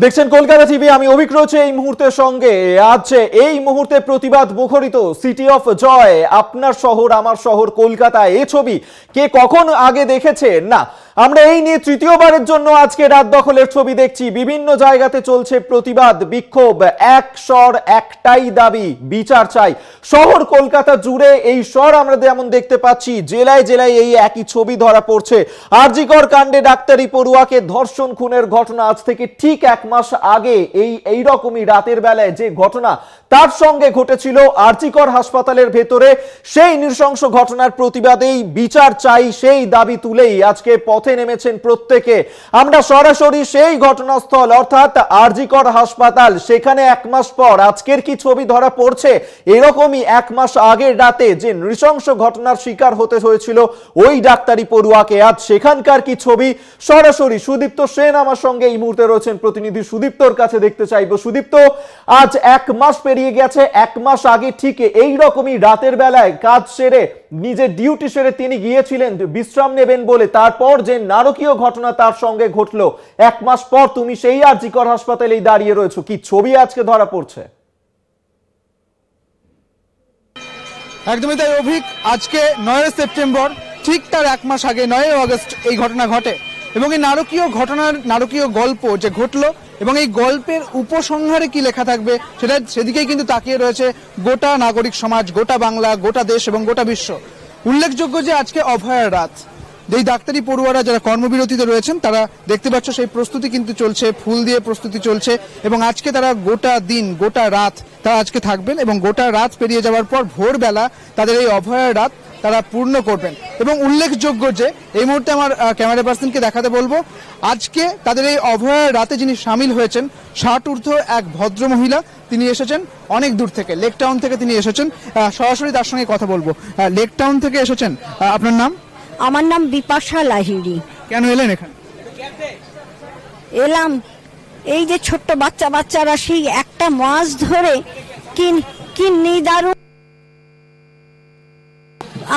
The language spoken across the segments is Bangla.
দেখছেন কলকাতা টিভি, আমি অভিক রয়েছে এই মুহূর্তের সঙ্গে। আজ এই মুহূর্তে প্রতিবাদ মুখরিত সিটি অফ জয়, আপনার শহর আমার শহর কলকাতা। এই ছবি কে কখন আগে দেখেছে? না, আমরা এই নিয়ে তৃতীয়বারের জন্য আজকে রাত দখলের ছবি দেখছি। বিভিন্ন জায়গাতে চলছে প্রতিবাদ, বিক্ষোভ, এক স্বর একটাই দাবি, বিচার চাই। শহর কলকাতা জুড়ে এই স্বর আমরা যেমন দেখতে পাচ্ছি, জেলায় জেলায় এই একই ছবি ধরা পড়ছে। আরজিকর কাণ্ডে ডাক্তারি পড়ুয়াকে ধর্ষণ খুনের ঘটনা আজ থেকে ঠিক 1 মাস আগে এই রকমই রাতের বেলায় যে ঘটনা তার সঙ্গে ঘটেছিল আরজিকর হাসপাতালের ভেতরে, সেই নৃশংস ঘটনার প্রতিবাদেই বিচার চাই, সেই দাবি তুলেই আজকে পথে নেমেছেন প্রত্যেকে। আমরা সরাসরি সেই ঘটনাস্থল অর্থাৎ আরজিকর হাসপাতাল, সেখানে 1 মাস পর আজকের কি ছবি ধরা পড়ছে। এরকমই 1 মাস আগের রাতে যে নৃশংস ঘটনার শিকার হতে হয়েছিল ওই ডাক্তারি পড়ুয়াকে, আজ সেখানকার কি ছবি সরাসরি সুদীপ্ত সেন আমার সঙ্গে এই মুহূর্তে রয়েছেন। প্রতিনিধি সুদীপ্তর কাছে দেখতে চাইবো। সুদীপ্ত, আজ 1 মাস পেরিয়ে গেছে। 1 মাস আগে ঠিক এই রকমই রাতের বেলায় কাজ সেরে, নিজের ডিউটি সেরে তিনি গিয়েছিলেন বিশ্রাম নেবেন বলে, তারপর যে নারকীয় ঘটনা তার সঙ্গে ঘটলো। 1 মাস পর তুমি সেই আরজিকর হাসপাতালেই দাঁড়িয়ে রয়েছো, কি ছবি আজকে ধরা পড়ছে? একদমই তাই অভিক, আজকে 9 সেপ্টেম্বর, ঠিক তার 1 মাস আগে 9 আগস্ট এই ঘটনা ঘটে এবং এই নারকীয় ঘটনার নারকীয় গল্প যে ঘটলো এবং এই গল্পের উপসংহারে কি লেখা থাকবে সেদিকেই কিন্তু তাকিয়ে রয়েছে গোটা নাগরিক সমাজ, গোটা বাংলা, গোটা দেশ এবং গোটা বিশ্ব। উল্লেখযোগ্য যে আজকে অভয়ার রাত, যেই ডাক্তারি পড়ুয়ারা যারা কর্মবিরতিতে রয়েছেন তারা দেখতে পাচ্ছ সেই প্রস্তুতি কিন্তু চলছে, ফুল দিয়ে প্রস্তুতি চলছে এবং আজকে তারা গোটা দিন গোটা রাত তারা আজকে থাকবেন এবং গোটা রাত পেরিয়ে যাওয়ার পর ভোরবেলা তাদের এই অভয়ার রাত তারা পূর্ণ করবেন। এবং উল্লেখযোগ্য যে এই মুহূর্তে আমার ক্যামেরা পার্সনকে দেখাতে বলবো, আজকে তাদের এই অভয়ার রাতে যিনি সামিল হয়েছেন 60 ঊর্ধ্ব এক ভদ্র মহিলা, তিনি এসেছেন অনেক দূর থেকে, লেক টাউন থেকে তিনি এসেছেন। সরাসরি তার সঙ্গে কথা বলবো। লেক টাউন থেকে এসেছেন, আপনার নাম? আমার নাম বিপাশা লাহিড়ী। কেন এলেন এখানে? এলাম এই যে ছোট্ট বাচ্চারা সেই একটা মাস ধরে কি নিদারুণ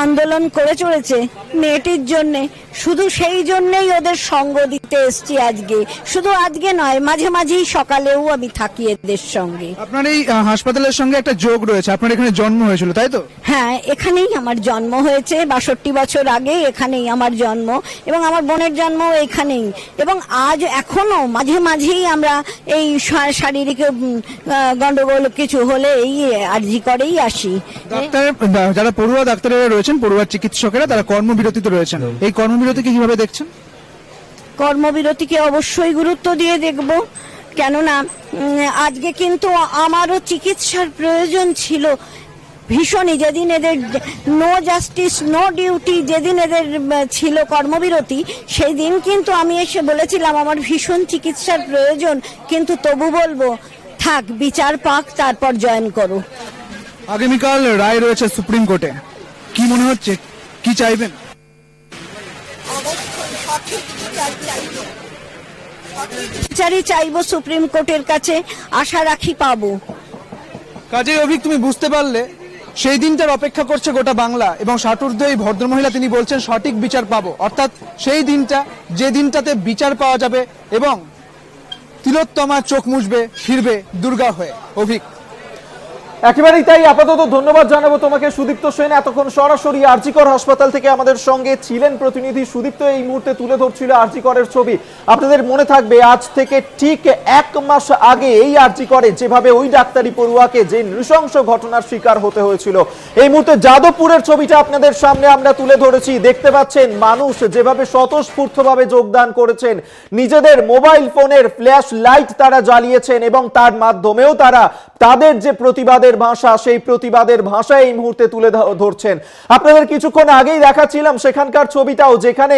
আন্দোলন করে চলেছে মেয়েটির জন্য, শুধু সেই জন্যই ওদের সঙ্গ দিতে এসছি আজকে। শুধু আজকে নয়, মাঝে মাঝেই সকালেও আমি থাকি এদের সঙ্গে। আপনার এই হাসপাতালের সঙ্গে একটা যোগ রয়েছে, আপনার এখানে জন্ম হয়েছিল তাই তো? হ্যাঁ, এখানেই আমার জন্ম হয়েছে। 62 বছর আগে এখানেই আমার জন্ম এবং আমার বোনের জন্ম এখানেই। এবং আজ এখনো মাঝে মাঝেই আমরা এই শারীরিক গন্ডগোল কিছু হলে এই আরজি করেই আসি। ডাক্তার যারা পড়ুয়া ডাক্তারেরা রয়েছেন, পড়ুয়া চিকিৎসকেরা, তারা কর্মবিরতিতে রয়েছেন, এই কর্মবিরতিকে কিভাবে দেখছেন? কর্মবিরতিকে অবশ্যই গুরুত্ব দিয়ে দেখব, কেননা আজকে কিন্তু আমারও চিকিৎসার প্রয়োজন ছিল ভীষণই। যেদিন এদের নো জাস্টিস নো ডিউটি, যেদিন এদের ছিল কর্মবিরতি, সেই দিন কিন্তু আমি এসে বলেছিলাম আমার ভীষণ চিকিৎসার প্রয়োজন, কিন্তু তবু বলবো থাক, বিচার পাক, তারপর জয়েন করো। আগামীকাল রায় রয়েছে সুপ্রিম কোর্টে, কি মনে হচ্ছে, কি চাইবেন? বিচারই চাইবো সুপ্রিম কোর্টের কাছে, আশা রাখি পাবো। কাজেই অভিক, তুমি বুঝতে পারলে সেই দিনটার অপেক্ষা করছে গোটা বাংলা এবং 60 ঊর্ধ্ব এই ভদ্রমহিলা তিনি বলছেন সঠিক বিচার পাবো, অর্থাৎ সেই দিনটা যে দিনটাতে বিচার পাওয়া যাবে এবং তিলোত্তমা চোখ মুছবে, ফিরবে দুর্গা হয়ে। অভিক, একেবারেই তাই। আপাতত ধন্যবাদ জানাবো তোমাকে সুদীপ্ত সেন। এতক্ষণ সরাসরি আরজিকর হাসপাতাল থেকে আমাদের সঙ্গে ছিলেন প্রতিনিধি সুদীপ্ত, এই মুহূর্তে তুলে ধরছিল আরজিকরের ছবি। আপনাদের মনে থাকবে আজ থেকে ঠিক 1 মাস আগে এই আরজিকরে যেভাবে ওই ডাক্তারি পড়ুয়াকে যে নৃশংস ঘটনার শিকার হতে হয়েছিল, এই মুহূর্তে যাদবপুরের ছবিটা আপনাদের সামনে আমরা তুলে ধরেছি। দেখতে পাচ্ছেন মানুষ যেভাবে স্বতঃস্ফূর্তভাবে যোগদান করেছেন, নিজেদের মোবাইল ফোনের ফ্ল্যাশ লাইট তারা জ্বালিয়েছেন এবং তার মাধ্যমেও তারা তাদের যে প্রতিবাদের ভাষা, সেই প্রতিবাদের ভাষা এই মুহূর্তে তুলে ধরছেন। আপনাদের কিছুক্ষণ আগেই দেখাচ্ছিলাম সেখানকার ছবিটাও, যেখানে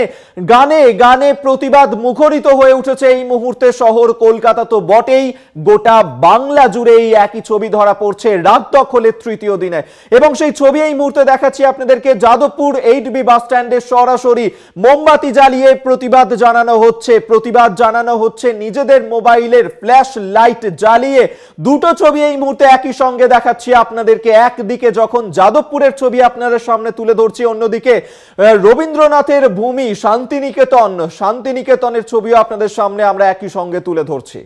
গানে গানে প্রতিবাদ মুখরিত হয়ে উঠেছে এই মুহূর্তে শহর কলকাতা তো বটেই, গোটা বাংলা জুড়ে এই একই ছবি ধরা পড়ছে রাত দখলের তৃতীয় দিনে। এবং সেই ছবি এই মুহূর্তে দেখাচ্ছি আপনাদেরকে। যাদবপুর 8B বাস স্ট্যান্ডে সরাসরি মোমবাতি জ্বালিয়ে প্রতিবাদ জানানো হচ্ছে নিজেদের মোবাইলের ফ্ল্যাশ লাইট জ্বালিয়ে। দুটো ছবি এই মুহূর্তে একই সঙ্গে দেখাচ্ছি আপনাদেরকে। একদিকে যখন যাদবপুরের ছবি আপনাদের সামনে তুলে ধরছি, অন্যদিকে রবীন্দ্রনাথের ভূমি শান্তিনিকেতনের ছবিও আপনাদের সামনে আমরা একই সঙ্গে তুলে ধরছি।